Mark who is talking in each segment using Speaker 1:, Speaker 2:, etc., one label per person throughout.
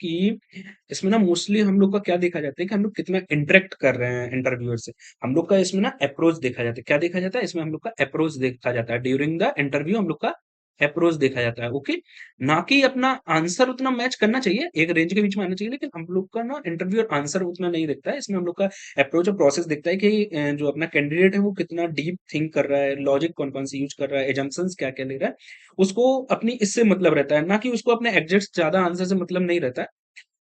Speaker 1: कि इसमें ना मोस्टली हम लोग का क्या देखा जाता है कि हम लोग कितना इंटरेक्ट कर रहे हैं इंटरव्यूअर से। हम लोग का इसमें ना अप्रोच देखा जाता है। क्या देखा जाता है? इसमें हम लोग का अप्रोच देखा जाता है। ड्यूरिंग द इंटरव्यू हम लोग का अप्रोच देखा जाता है, ओके? ना कि अपना आंसर उतना मैच करना चाहिए, एक रेंज के बीच में आना चाहिए, लेकिन हम लोग का ना इंटरव्यूअर आंसर उतना नहीं देखता है। इसमें हम लोग का अप्रोच और प्रोसेस देखता है कि जो अपना कैंडिडेट है वो कितना डीप थिंक कर रहा है, लॉजिक कौन-कौन से यूज़ कर रहा है, असम्पशन्स क्या-क्या ले रहा है। उसको अपनी इससे मतलब रहता है, ना कि उसको अपने एग्जैक्ट ज़्यादा आंसर से मतलब नहीं रहता है।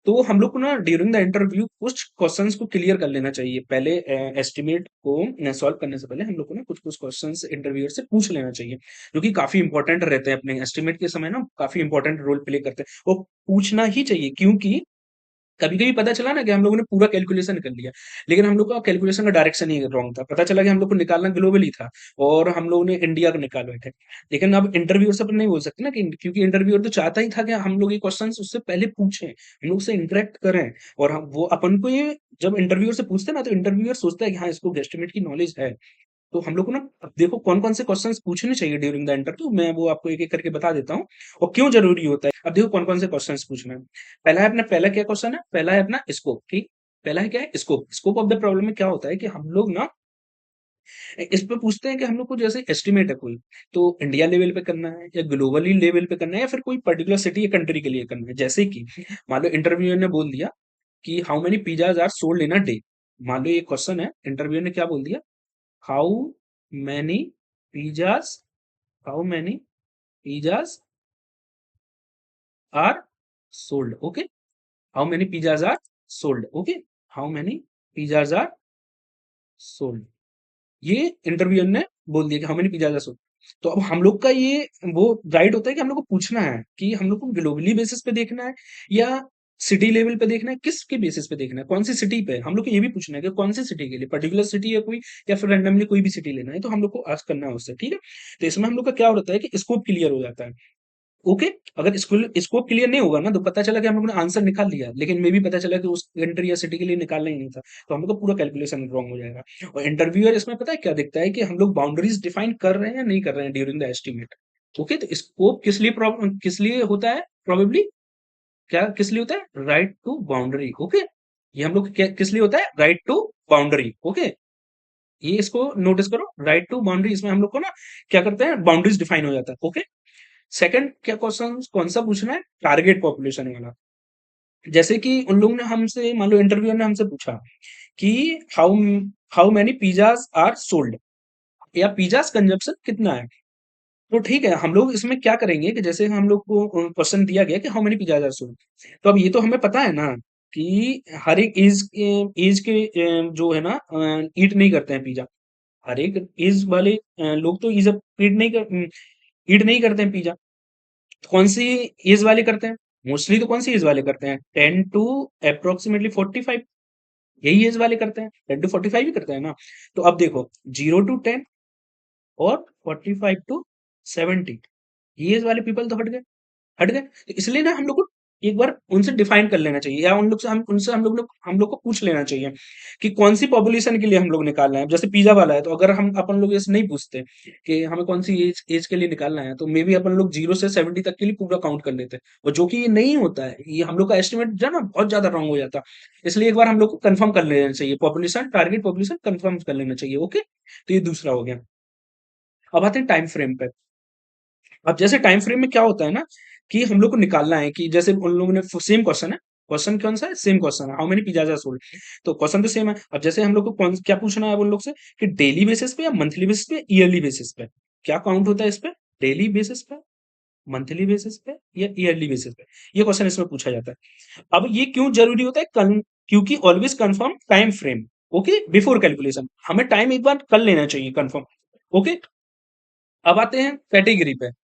Speaker 1: तो हम लोग को ना ड्यूरिंग द इंटरव्यू कुछ क्वेश्चंस को क्लियर कर लेना चाहिए। पहले एस्टिमेट को सॉल्व करने से पहले हम लोग को ना कुछ-कुछ क्वेश्चंस इंटरव्यूअर से पूछ लेना चाहिए, जो कि काफ़ी इंपॉर्टेंट रहते हैं अपने एस्टिमेट के समय ना काफ़ी इंपॉर्टेंट रोल प्ले करते हैं। वो पूछना ही चाहिए क्योंकि कभी-कभी पता चला ना कि हम लोगों ने पूरा कैलकुलेशन कर लिया, लेकिन हम लोग का कैलकुलेशन का डायरेक्शन ही रॉन्ग था। पता चला कि हम लोग को निकालना ग्लोबली था और हम लोगों ने इंडिया को निकाल बैठे। लेकिन अब इंटरव्यूअर से अपन नहीं बोल सकते ना कि क्योंकि इंटरव्यूअर तो चाहता ही था कि हम लोग ये क्वेश्चंस उससे पहले पूछें, हम लोग उससे इंटरेक्ट करें और हम वो अपन को ये जब इंटरव्यूअर से पूछते हैं ना तो इंटरव्यूअर सोचता है कि हाँ, इसको गेस्टिमेट की नॉलेज है। तो हम लोग को ना अब देखो कौन-कौन से क्वेश्चंस पूछने चाहिए ड्यूरिंग द इंटरव्यू, मैं वो आपको एक-एक करके बता देता हूँ और क्यों ज़रूरी होता है। अब देखो कौन-कौन से क्वेश्चंस पूछना है। पहला क्या क्वेश्चन है? पहला है अपना स्कोप, ठीक? पहला है क्या है? Scope. Scope of the problem में क्या होता है कि हम लोग ना इस पे पूछते हैं कि हम लोग को जैसे एस्टिमेट है कोई, तो इंडिया लेवल पे करना है या ग्लोबली लेवल पे करना है या फिर कोई पर्टिकुलर सिटी या कंट्री के लिए करना है। जैसे कि मान लो इंटरव्यूअर ने बोल दिया कि how many pizzas are sold in a day. मान लो ये क्वेश्चन है, इंटरव्यूअर ने क्या बोल दिया? How many pizzas how many pizzas are sold, okay? How many pizzas are sold, okay? How many pizzas are sold? ये इंटरव्यूअर ने बोल दिया कि how many pizzas are sold. तो अब हम लोग का ये वो राइट होता है कि हम लोग को पूछना है कि हम लोग को ग्लोबली बेसिस पे देखना है या सिटी लेवल पे देखना है, किसके बेसिस पे देखना है, कौन सी सिटी पे। हम लोग को ये भी पूछना है कि कौन सी सिटी के लिए, पर्टिकुलर सिटी है कोई या फिर रैंडमली कोई भी सिटी लेना है, तो हम लोग को आस्क करना है उससे, ठीक है? तो इसमें हम लोग का क्या होता है कि स्कोप क्लियर हो जाता है। ओके, अगर स्कोप क्लियर नहीं होगा ना तो पता चला कि हम लोगों ने आंसर निकाल लिया लेकिन मे भी पता चला कि उस कंट्री या सिटी के लिए निकालना ही नहीं था, तो हम लोग का पूरा कैलकुलेशन रॉन्ग हो जाएगा। और इंटरव्यूअर इसमें पता है क्या देखता है कि हम लोग बाउंड्रीज डिफाइन कर रहे हैं या नहीं कर रहे हैं ड्यूरिंग द एस्टिमेट। ओके, तो स्कोप किस लिए होता है? प्रोबेबली क्या किस लिए होता है? Right to boundary. ओके, ये हम लोग किस लिए होता है? Right to boundary. ओके, ये इसको नोटिस करो, राइट टू बाउंड्री। इसमें हम लोग को ना क्या करते हैं, बाउंड्रीज डिफाइन हो जाता है। ओके, सेकंड क्या क्वेश्चन कौन सा पूछना है? टारगेट पॉपुलेशन वाला। जैसे कि उन लोगों ने हमसे मान लो इंटरव्यूअर ने हमसे पूछा कि how how many pizzas are sold या पिज्जाज कंजप्शन कितना है। तो ठीक है, हम लोग इसमें क्या करेंगे कि जैसे हम लोग को क्वेश्चन दिया गया कि how many pizzas are sold, तो अब ये तो हमें पता है ना कि हर एक एज के जो है ना ईट नहीं करते हैं पिज्जा। हर एक एज वाले लोग तो ईट नहीं करते हैं पिज्जा। कौन सी एज वाले करते हैं? मोस्टली तो कौन सी एज वाले करते हैं? 10 टू अप्रोक्सीमेटली 45, यही एज वाले करते हैं। 10 टू 45 ही करते हैं ना। तो अब देखो 0 टू 10 और 45 टू 70, ये एज वाले पीपल तो हट गए। तो इसलिए ना हम लोग को एक बार उनसे डिफाइन कर लेना चाहिए या उन लोग से हम लोग को पूछ लेना चाहिए कि कौन सी पॉपुलेशन के लिए हम लोग निकालना है। जैसे पिज्जा वाला है तो अगर हम अपन लोग ऐसे नहीं पूछते कि हमें कौन सी एज एज के लिए निकालना है, तो मे बी अपन लोग 0 से 70 तक के लिए पूरा काउंट कर लेते हैं, और जो कि ये नहीं होता है। ये हम लोग का एस्टिमेट जो है ना बहुत ज्यादा रॉन्ग हो जाता है। इसलिए एक बार हम लोग को कंफर्म कर लेना चाहिए, पॉपुलेशन टारगेट पॉपुलेशन कंफर्म कर लेना चाहिए। ओके, तो ये दूसरा हो गया। अब आते हैं टाइम फ्रेम पे। अब जैसे टाइम फ्रेम में क्या होता है ना कि हम लोग को निकालना है कि जैसे उन लोगों ने सेम क्वेश्चन है, क्वेश्चन कौन सा है? सेम क्वेश्चन है, how many pizzas are sold. तो क्वेश्चन तो सेम है। अब जैसे हम लोग को कौन क्या पूछना है उन लोग से कि डेली बेसिस पे या मंथली बेसिस पे, ईयरली बेसिस पे क्या काउंट होता है इस पे? डेली बेसिस पे, मंथली बेसिस पे या ईयरली बेसिस पे, ये क्वेश्चन इसमें पूछा जाता है। अब ये क्यों जरूरी होता है? क्योंकि always confirm time frame. Okay, before calculation हमें टाइम एक बार कर लेना चाहिए कंफर्म। ओके, अब आते हैं कैटेगरी पे।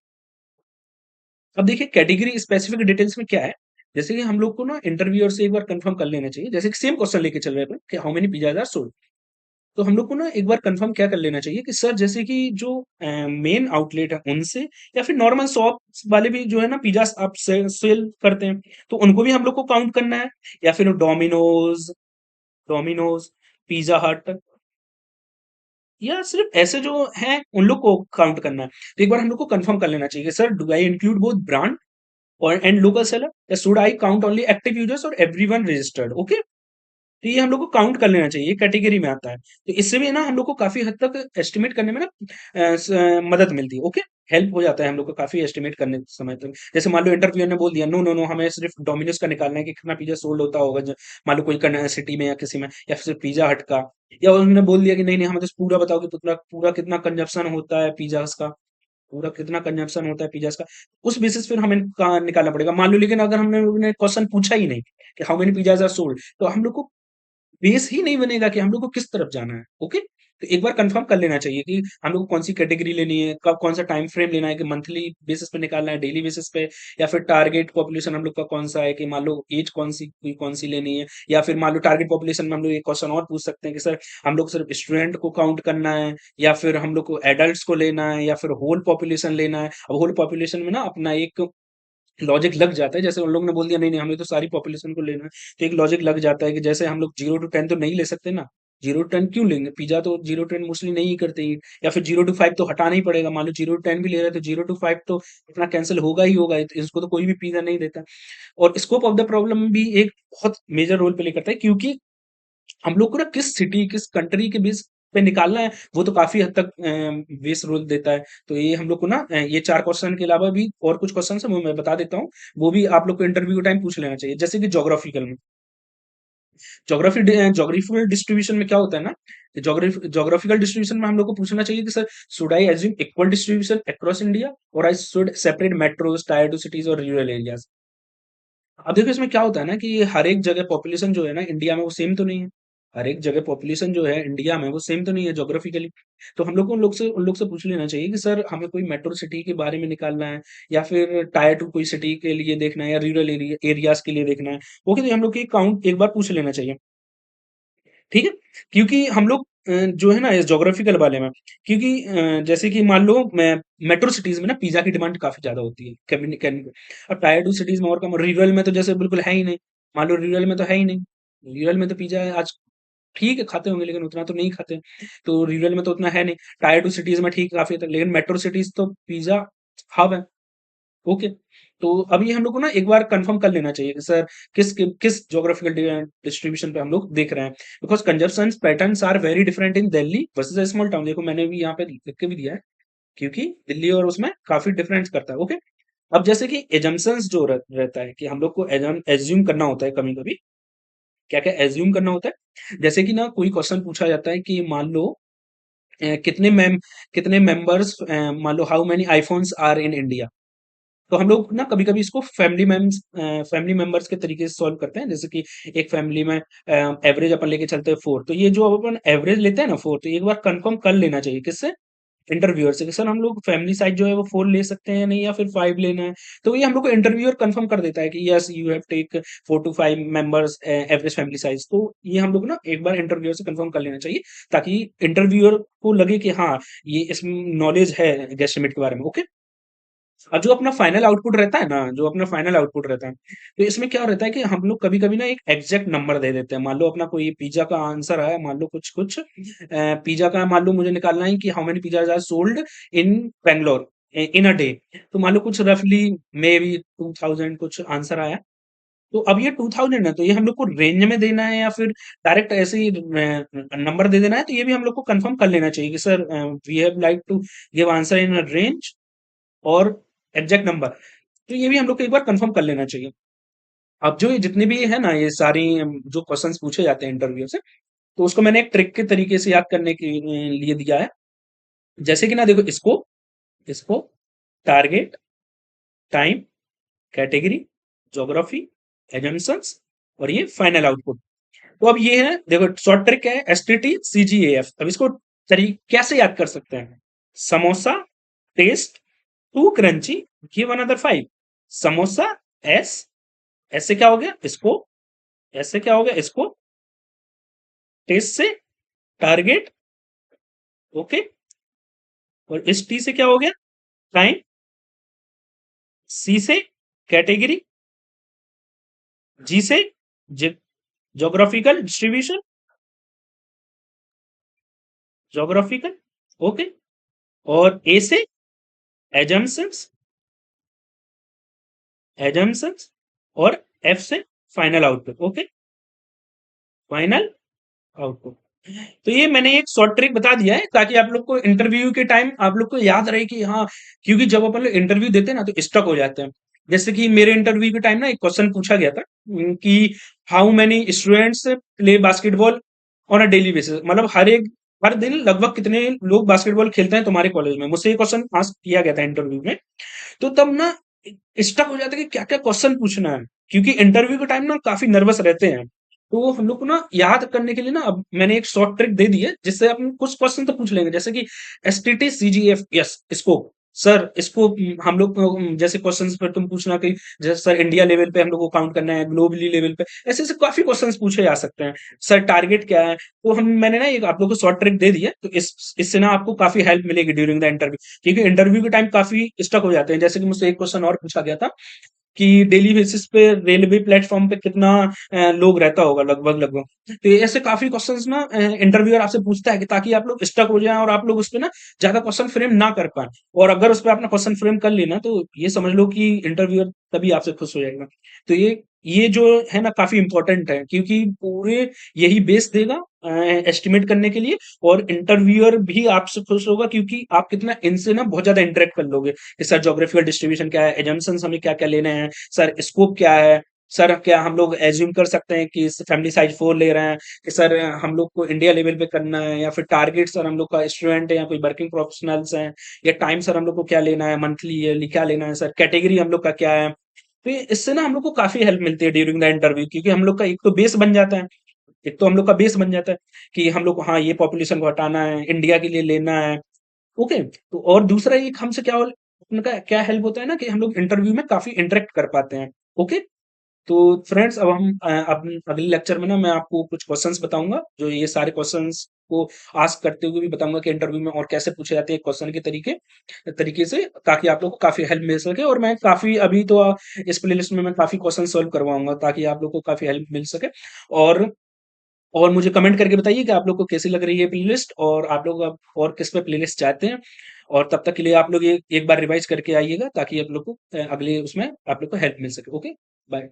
Speaker 1: अब देखिए कैटेगरी स्पेसिफिक डिटेल्स में क्या है, जैसे कि हम लोग को ना इंटरव्यूअर से एक बार कंफर्म कर लेना चाहिए, जैसे कि सेम क्वेश्चन लेके चल रहे हैं अपन कि how many pizzas are sold. तो हम लोग को ना एक बार कंफर्म क्या कर लेना चाहिए कि सर जैसे कि जो मेन आउटलेट है उनसे या फिर नॉर्मल शॉप वाले भी जो है ना पिज्जा आप सेल करते हैं, तो उनको भी हम लोग को काउंट करना है या फिर डोमिनोज डोमिनोज पिज्जा हट या सिर्फ ऐसे जो हैं उन लोग को काउंट करना है। तो एक बार हम लोग को कंफर्म कर लेना चाहिए sir do I include both brand और and local seller, should I count only active users और एवरीवन रजिस्टर्ड, ओके। तो ये हम लोग को काउंट कर लेना चाहिए, ये कैटेगरी में आता है। तो इससे भी ना हम लोग को काफी हद तक एस्टिमेट करने में ना मदद मिलती है, ओके। हेल्प हो जाता है हम लोग को काफी एस्टिमेट करने समय तक। जैसे मान लो इंटरव्यूअर ने बोल दिया नो नो नो, हमें सिर्फ डोमिनोज का निकालना है कि कितना पिज्जा सोल्ड होता होगा, मान लो कोई सिटी में या किसी में, या फिर पिज्जा हट का। या उन्होंने बोल दिया कि नहीं नहीं, हमें तो पूरा बताओ कि पूरा पूरा कितना कंजप्शन होता है पिज्जा का, पूरा कितना कंजप्शन होता है पिज्जा का। उस बेसिस फिर हमें निकालना पड़ेगा, मान लो। लेकिन अगर हमने क्वेश्चन पूछा ही नहीं कि how many pizzas are sold, तो हम लोग को बेस ही नहीं बनेगा कि हम लोग को किस तरफ जाना है, ओके। तो एक बार कंफर्म कर लेना चाहिए कि हम लोग को कौन सी कैटेगरी लेनी है, कब कौन सा टाइम फ्रेम लेना है, कि मंथली बेसिस पे निकालना है, डेली बेसिस पे, या फिर टारगेट पॉपुलेशन हम लोग का कौन सा है, कि मान लो एज कौन सी लेनी है, या फिर मान लो टारगेट पॉपुलेशन में हम लोग एक क्वेश्चन और पूछ सकते हैं कि सर हम लोग सिर्फ स्टूडेंट को काउंट करना है, या फिर हम लोग को एडल्ट्स को लेना है, या फिर होल पॉपुलेशन लेना है। अब होल पॉपुलेशन में ना अपना एक लॉजिक लग जाता है, जैसे उन लोगों ने बोल दिया नहीं नहीं, हमें तो सारी पॉपुलेशन को लेना है, तो एक लॉजिक लग जाता है कि जैसे हम लोग 0 to 10 तो नहीं ले सकते ना, 0 to 10 क्यों लेंगे, पिज्जा तो 0 to 10 मोस्टली नहीं ही करते ही। या फिर 0 to 5 तो हटाना ही पड़ेगा, मान लो 0 to 10 भी ले रहे हैं तो 0 to 5 तो अपना कैंसिल होगा ही होगा, तो इसको तो कोई भी पिज्जा नहीं देता। और स्कोप ऑफ द प्रॉब्लम भी एक बहुत मेजर रोल प्ले करता है, क्योंकि हम लोग को ना किस सिटी किस कंट्री के बेस पे निकालना है, वो तो काफी हद तक बेस रोल देता है। तो ये हम लोग को ना ये 4 क्वेश्चन के अलावा भी और कुछ क्वेश्चन है वो मैं बता देता हूँ, वो भी आप लोग को इंटरव्यू टाइम पूछ लेना चाहिए। जैसे कि जोग्राफिकल में, जोग्राफिकल डिस्ट्रीब्यूशन में क्या होता है ना, जोग्राफिकल डिस्ट्रीब्यूशन में हम लोग को पूछना चाहिए कि sir should I assume equal distribution across India, और I should separate metros, tier two cities और रूरल एरियाज। अब देखो इसमें क्या होता है ना, कि हर एक जगह पॉपुलेशन जो है ना इंडिया में वो सेम तो नहीं है। हर एक जगह पॉपुलेशन जो है इंडिया में वो सेम तो नहीं है जोग्राफिकली। तो हम लोग को उन लोग से पूछ लेना चाहिए कि सर हमें कोई मेट्रो सिटी के बारे में निकालना है, या फिर टायर टू कोई सिटी के लिए देखना है, या रूरल एरियाज के लिए देखना है। ओके, तो हम लोग की काउंट एक बार पूछ लेना चाहिए, ठीक है। क्योंकि हम लोग जो है ना इस जोग्राफिकल वाले में, क्योंकि जैसे कि मान लो मैं मेट्रो सिटीज में ना पिज्जा की डिमांड काफी ज्यादा होती है, और टायर टू सिटीज में और कम, रूरल में तो जैसे बिल्कुल है ही नहीं। मान लो रूरल में तो है ही नहीं, रूरल में तो पिज्जा आज ठीक है खाते होंगे, लेकिन उतना तो नहीं खाते। तो रूरल में तो उतना है नहीं। टायर टू सिटीज में ठीक काफी है, लेकिन मेट्रो सिटीज तो पिज्जा हब है, ओके। तो अभी हम लोग को ना एक बार कंफर्म कर लेना चाहिए कि सर किस ज्योग्राफिकल डिस्ट्रीब्यूशन पे हम लोग देख रहे हैं, because consumption patterns are very different in Delhi versus a small town. देखो मैंने भी यहाँ पे लिख के भी दिया है, क्योंकि दिल्ली और उसमें काफी डिफरेंस करता है, ओके। अब जैसे कि एजम्पशंस जो रहता है, कि हम लोग को एज्यूम करना होता है कभी कभी। क्या क्या एज्यूम करना होता है, जैसे कि ना कोई क्वेश्चन पूछा जाता है कि मान लो कितने मेंबर्स, मान लो how many iPhones are in India. तो हम लोग ना कभी कभी इसको फैमिली मेंबर्स के तरीके से सॉल्व करते हैं। जैसे कि एक फैमिली में एवरेज अपन लेके चलते हैं 4, तो ये जो अपन एवरेज लेते हैं ना 4, तो एक बार कंफर्म कर लेना चाहिए किससे, इंटरव्यूअर से, कि सर हम लोग फैमिली साइज जो है वो 4 ले सकते हैं या नहीं, या फिर 5 लेना है। तो ये हम लोग को इंटरव्यूअर कंफर्म कर देता है कि yes you have take 4 to 5 members average family size. तो ये हम लोग ना एक बार इंटरव्यूअर से कंफर्म कर लेना चाहिए, ताकि इंटरव्यूअर को लगे कि हाँ ये इसमें नॉलेज है गेस्टिमेट के बारे में, ओके। अब जो अपना फाइनल आउटपुट रहता है ना, जो अपना फाइनल आउटपुट रहता है, तो इसमें क्या रहता है कि हम लोग कभी कभी ना एक एग्जैक्ट नंबर दे देते हैं। मान लो अपना कोई पिज्जा का आंसर आया, मान लो कुछ कुछ पिज्जा का, मान लो मुझे निकालना है कि how many pizza are sold in Bangalore in a day. तो मान लो कुछ रफली मे बी 2000 कुछ आंसर आया। तो अब ये 2000 है, तो ये हम लोग को रेंज में देना है, या फिर डायरेक्ट ऐसे ही नंबर दे देना है। तो ये भी हम लोग को कंफर्म कर लेना चाहिए कि sir we have like to give answer in a range और एग्जैक्ट नंबर। तो ये भी हम लोग को एक बार कंफर्म कर लेना चाहिए। अब जो ये जितने भी है ना ये सारी जो क्वेश्चंस पूछे जाते हैं इंटरव्यू से, तो उसको मैंने एक ट्रिक के तरीके से याद करने के लिए दिया है। जैसे कि ना देखो, इसको इसको target, time, category, geography, assumptions, और ये फाइनल आउटपुट। तो अब ये है देखो, शॉर्ट ट्रिक है STT CGAF। अब इसको कैसे याद कर सकते हैं, samosa taste too crunchy give another 5। Samosa S, ऐसे क्या हो गया इसको, ऐसे क्या हो गया इसको, टेस्ट से टारगेट, ओके। और इस टी से क्या हो गया टाइम, सी से कैटेगरी, जी से जोग्राफिकल डिस्ट्रीब्यूशन, जोग्राफिकल, ओके। और ए से एजम्पशंस, एजम्पशंस, और एफ से final output. Okay, final output. तो ये मैंने एक शॉर्ट ट्रिक बता दिया है ताकि आप लोग को इंटरव्यू के टाइम आप लोग को याद रहे कि हाँ, क्योंकि जब अपन लोग इंटरव्यू देते हैं ना तो स्टक हो जाते हैं। जैसे कि मेरे इंटरव्यू के टाइम ना एक क्वेश्चन पूछा गया था कि how many students play basketball on a daily basis, मतलब हर दिन लगभग कितने लोग बास्केटबॉल खेलते हैं तुम्हारे कॉलेज में। मुझसे ये क्वेश्चन आस्क किया गया था इंटरव्यू में। तो तब ना स्टक हो जाता है कि क्या क्या क्वेश्चन पूछना है, क्योंकि इंटरव्यू के टाइम ना काफी नर्वस रहते हैं। तो हम लोग को ना याद करने के लिए ना अब मैंने एक शॉर्ट ट्रिक दे दी है जिससे अपन कुछ क्वेश्चन तो पूछ लेंगे, जैसे कि एस टी टी सी जी एफ यस स्कोप। सर इसको हम लोग को, जैसे क्वेश्चंस पर तुम पूछना कि जैसे सर इंडिया लेवल पे हम लोग को काउंट करना है, ग्लोबली लेवल पे, ऐसे ऐसे काफी क्वेश्चंस पूछे जा सकते हैं। सर टारगेट क्या है, तो हम मैंने ना एक आप लोग को शॉर्ट ट्रिक दे दी है, तो इससे ना आपको काफी हेल्प मिलेगी ड्यूरिंग द इंटरव्यू, क्योंकि इंटरव्यू के टाइम काफी स्टक हो जाते हैं। जैसे कि मुझसे एक क्वेश्चन और पूछा गया था कि डेली बेसिस पे रेलवे प्लेटफॉर्म पे कितना लोग रहता होगा लगभग लगभग। तो ये ऐसे काफी क्वेश्चंस ना इंटरव्यूअर आपसे पूछता है कि ताकि आप लोग स्टक हो जाएं और आप लोग उस पे ना ज्यादा क्वेश्चन फ्रेम ना कर पाए। और अगर उस पे आपने क्वेश्चन फ्रेम कर लेना तो ये समझ लो कि इंटरव्यूअर तभी आपसे खुश हो जाएगा। तो ये जो है ना काफी इंपॉर्टेंट है, क्योंकि पूरे यही बेस देगा एस्टिमेट करने के लिए। और इंटरव्यूअर भी आपसे खुश होगा क्योंकि आप कितना इनसे ना बहुत ज्यादा इंटरेक्ट कर लोगे कि सर ज्योग्राफिकल डिस्ट्रीब्यूशन क्या है, एजम्पशंस हमें क्या क्या लेने हैं, सर स्कोप क्या है, सर क्या हम लोग एज्यूम कर सकते हैं कि फैमिली साइज 4 ले रहे हैं, कि सर हम लोग को इंडिया लेवल पे करना है, या फिर टारगेट सर हम लोग का स्टूडेंट है या कोई वर्किंग प्रोफेशनल्स हैं, या टाइम सर हम लोग को क्या लेना है, मंथली ईयरली क्या लेना है, सर कैटेगरी हम लोग का क्या है। तो इससे ना हम लोग को काफी हेल्प मिलती है ड्यूरिंग द इंटरव्यू, क्योंकि हम लोग का एक तो बेस बन जाता है, एक तो हम लोग का बेस बन जाता है कि हम लोग को हाँ ये पॉपुलेशन को हटाना है, इंडिया के लिए लेना है। ओके, तो और दूसरा एक हमसे क्या उनका क्या हेल्प होता है ना कि हम लोग इंटरव्यू में काफी इंटरेक्ट कर पाते हैं। ओके, तो फ्रेंड्स अब हम अब अगले लेक्चर में ना मैं आपको कुछ क्वेश्चंस बताऊंगा, जो ये सारे क्वेश्चंस को आस्क करते हुए भी बताऊंगा कि इंटरव्यू में और कैसे पूछे जाते हैं क्वेश्चन के तरीके तरीके से, ताकि आप लोग को काफी हेल्प मिल सके। और मैं काफी अभी तो इस प्लेलिस्ट में मैं काफी क्वेश्चन सॉल्व करवाऊंगा ताकि आप लोग को काफी हेल्प मिल सके। और और मुझे कमेंट करके बताइए कि आप लोग को कैसी लग रही है प्लेलिस्ट, और आप लोग अब और किस पे प्लेलिस्ट चाहते हैं। और तब तक के लिए आप लोग एक बार रिवाइज करके आइएगा ताकि आप लोग को अगले उसमें आप लोग को हेल्प मिल सके। Okay, bye.